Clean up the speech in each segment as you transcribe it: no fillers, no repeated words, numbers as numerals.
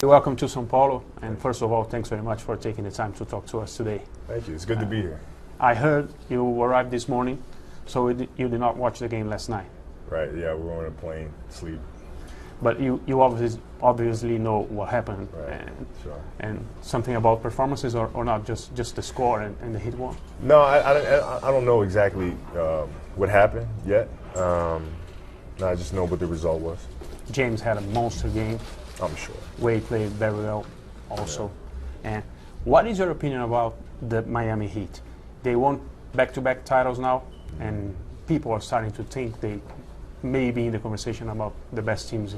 Welcome to São Paulo, and first of all, thanks very much for taking the time to talk to us today. Thank you. It's good to be here. I heard you arrived this morning, so you did not watch the game last night. Right, yeah, we were on a plane, sleep. But you obviously know what happened, Right, sure. and something about performances, or not, just the score and the hit one? No, I don't know exactly what happened yet. I just know what the result was. James had a monster game. I'm sure. Wade played very well also. Yeah. And what is your opinion about the Miami Heat? They won back-to-back titles now, and people are starting to think they may be in the conversation about the best teams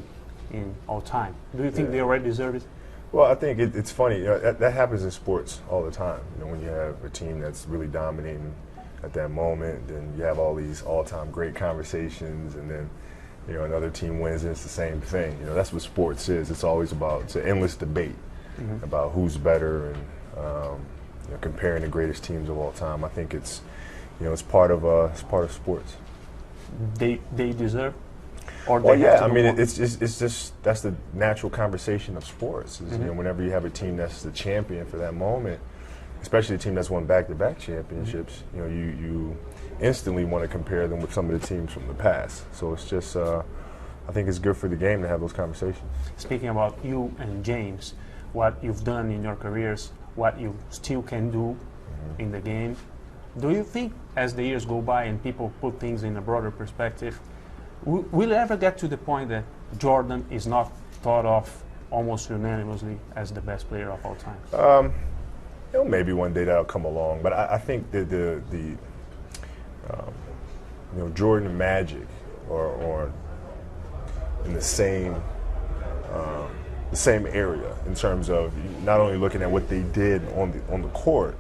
in all time. Do you think they already deserve it? Well, I think it's funny. That happens in sports all the time. When you have a team that's really dominating at that moment, then you have all these all-time great conversations, and then another team wins and it's the same thing. That's what sports is. It's always it's an endless debate about who's better and comparing the greatest teams of all time. I think it's part of sports. They deserve. Or well, they yeah. have to It's just that's the natural conversation of sports. Is, whenever you have a team that's the champion for that moment, especially a team that's won back-to-back championships, you instantly want to compare them with some of the teams from the past. So it's just, I think it's good for the game to have those conversations. Speaking about you and James, what you've done in your careers, what you still can do in the game, do you think as the years go by and people put things in a broader perspective, will it ever get to the point that Jordan is not thought of almost unanimously as the best player of all time? Maybe one day that'll come along, but I think that the Jordan and Magic are in the same area in terms of not only looking at what they did on the court,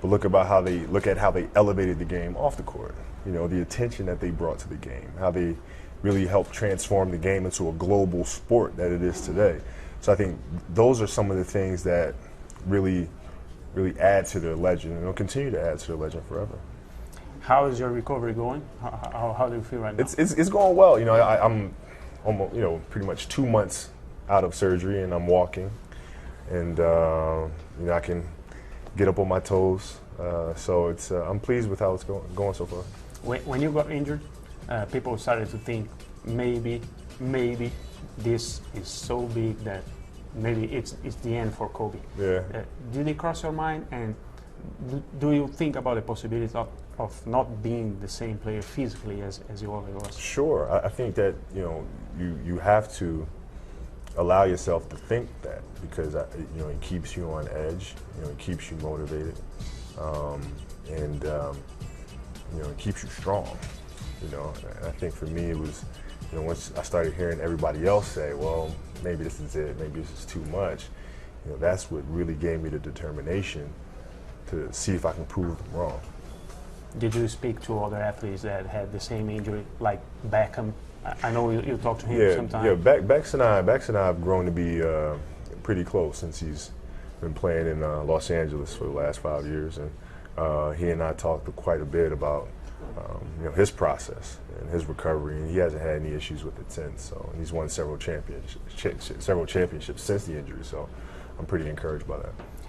but look at how they elevated the game off the court. The attention that they brought to the game, how they really helped transform the game into a global sport that it is today. So I think those are some of the things that really add to their legend, and will continue to add to their legend forever. How is your recovery going? How do you feel right now? It's going well. I'm almost pretty much 2 months out of surgery, and I'm walking, and I can get up on my toes. So I'm pleased with how it's going so far. When you got injured, people started to think maybe this is so big that maybe it's the end for Kobe. Yeah. Did it cross your mind, and do you think about the possibility of not being the same player physically as you always was? Sure. I think that you have to allow yourself to think that, because it keeps you on edge. It keeps you motivated, and it keeps you strong. And I think for me it was, once I started hearing everybody else say, well, maybe this is it, maybe this is too much, that's what really gave me the determination to see if I can prove them wrong. Did you speak to other athletes that had the same injury, like Beckham? I know you talked to him sometime. Yeah, Bex and I have grown to be pretty close since he's been playing in Los Angeles for the last 5 years, and he and I talked quite a bit about his process and his recovery, and he hasn't had any issues with it since. So, and he's won several championships since the injury. So, I'm pretty encouraged by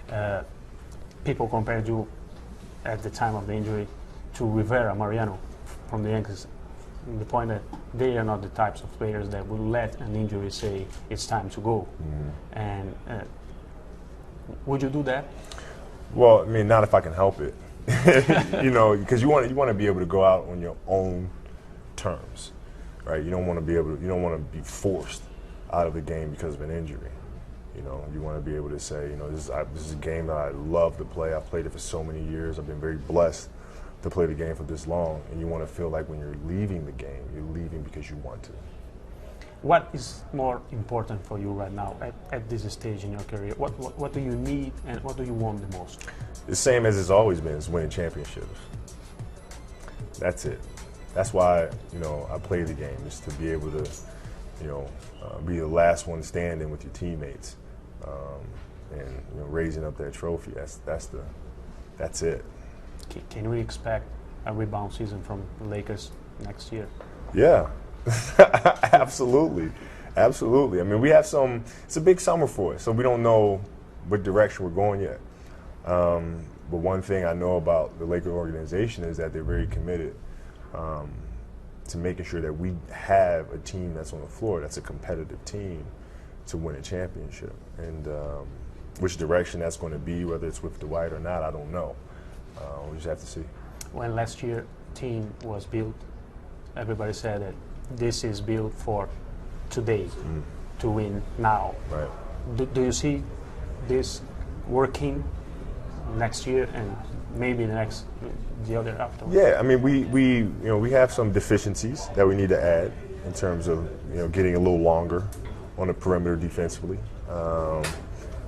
that. People compared you at the time of the injury to Rivera, Mariano from the Yankees. The point that they are not the types of players that will let an injury say it's time to go. And would you do that? Well, not if I can help it. Because you want to be able to go out on your own terms, right? You don't want to be forced out of the game because of an injury. You want to be able to say, this is a game that I love to play. I've played it for so many years. I've been very blessed to play the game for this long, and you want to feel like when you're leaving the game, you're leaving because you want to. What is more important for you right now at this stage in your career? What do you need, and what do you want the most? The same as it's always been, is winning championships. That's it. That's why I play the game, is to be able to be the last one standing with your teammates, and raising up that trophy. That's it. Can we expect a rebound season from the Lakers next year? Yeah, absolutely. Absolutely. I mean, we have some. It's a big summer for us, so we don't know what direction we're going yet. But one thing I know about the Laker organization is that they're very committed to making sure that we have a team that's on the floor, that's a competitive team to win a championship. And which direction that's going to be, whether it's with Dwight or not, I don't know. We just have to see. When last year team was built, everybody said that this is built for today, to win now. Right. Do you see this working next year and maybe the other after? Yeah, I mean, we have some deficiencies that we need to add in terms of getting a little longer on the perimeter defensively,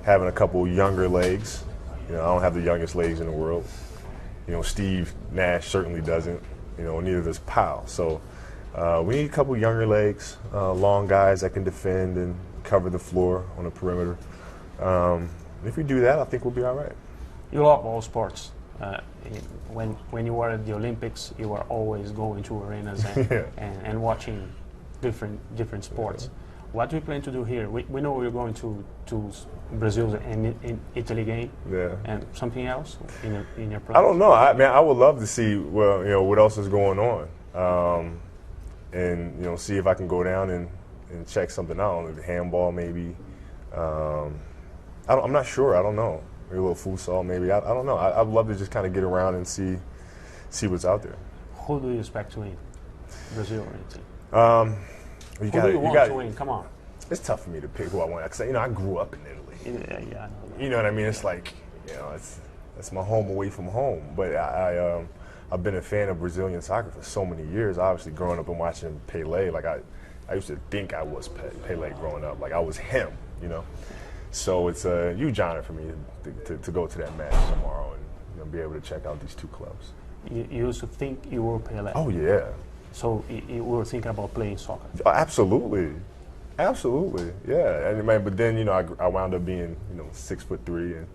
having a couple younger legs. I don't have the youngest legs in the world. Steve Nash certainly doesn't. Neither does Powell. So we need a couple younger legs, long guys that can defend and cover the floor on the perimeter. If we do that, I think we'll be all right. You love all sports. When you were at the Olympics, you were always going to arenas and watching different sports. Yeah. What do we plan to do here? We know we're going to Brazil and in Italy game. Yeah. And something else in your plans? I don't know. I would love to see what else is going on, and see if I can go down and check something out. Maybe handball, maybe. I'm not sure. I don't know. Maybe a little futsal, maybe. I don't know. I'd love to just kind of get around and see what's out there. Who do you expect to win, Brazil or Italy? You Who do you want to win? Come on. It's tough for me to pick who I want. Because I grew up in Italy. Yeah, I know that. You know what I mean? It's like it's my home away from home. But I've been a fan of Brazilian soccer for so many years. Obviously, growing up and watching Pelé, like I used to think I was Pelé growing up. Like I was him. So it's a huge honor for me to go to that match tomorrow and be able to check out these two clubs. You used to think you were Pelé. Oh yeah. So you were thinking about playing soccer. Absolutely, yeah. And man, but then I wound up being 6'3"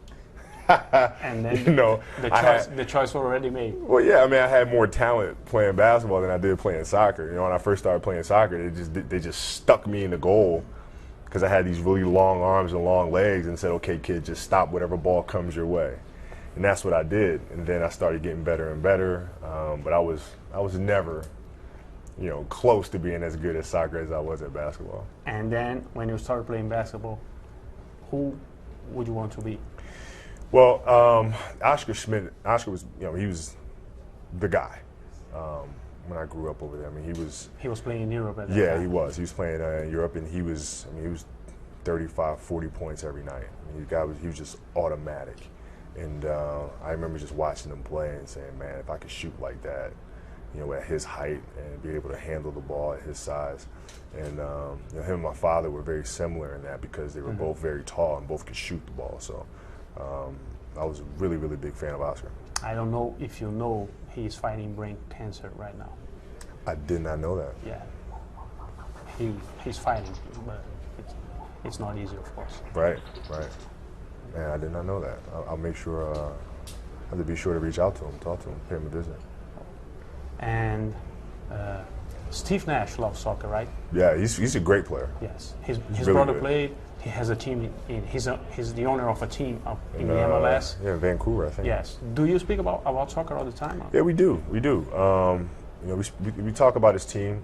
and then the choice was already made. Well, yeah. I mean, I had more talent playing basketball than I did playing soccer. When I first started playing soccer, they just stuck me in the goal because I had these really long arms and long legs and said, "Okay, kid, just stop whatever ball comes your way." And that's what I did. And then I started getting better and better. But I was never close to being as good at soccer as I was at basketball. And then when you started playing basketball, who would you want to be? Well, Oscar Schmidt. Oscar was, he was the guy when I grew up over there. I mean, he was playing in Europe at that yeah, time. he was. He was playing in Europe, and he was 35, 40 points every night. I mean, he was just automatic. And I remember just watching him play and saying, man, if I could shoot like that, at his height and be able to handle the ball at his size. And him and my father were very similar in that because they were both very tall and both could shoot the ball. So I was a really, really big fan of Oscar. I don't know if you know he's fighting brain cancer right now. I did not know that. Yeah. He's fighting, but it's not easy, of course. Right. Man, I did not know that. I'll make sure, I have to be sure to reach out to him, talk to him, pay him a visit. And Steve Nash loves soccer, right? Yeah, he's a great player. Yes, his really brother good. played. He has a team he's the owner of a team in the MLS. Yeah, Vancouver, I think. Yes. Do you speak about soccer all the time? Yeah, we do. We talk about his team,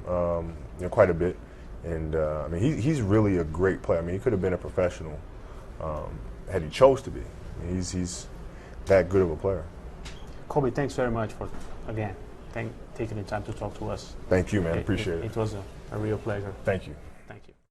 quite a bit, and I mean he's really a great player. I mean he could have been a professional had he chose to be. I mean, he's that good of a player. Kobe, thanks very much for taking the time to talk to us. Thank you, man. Appreciate it. It was a real pleasure. Thank you.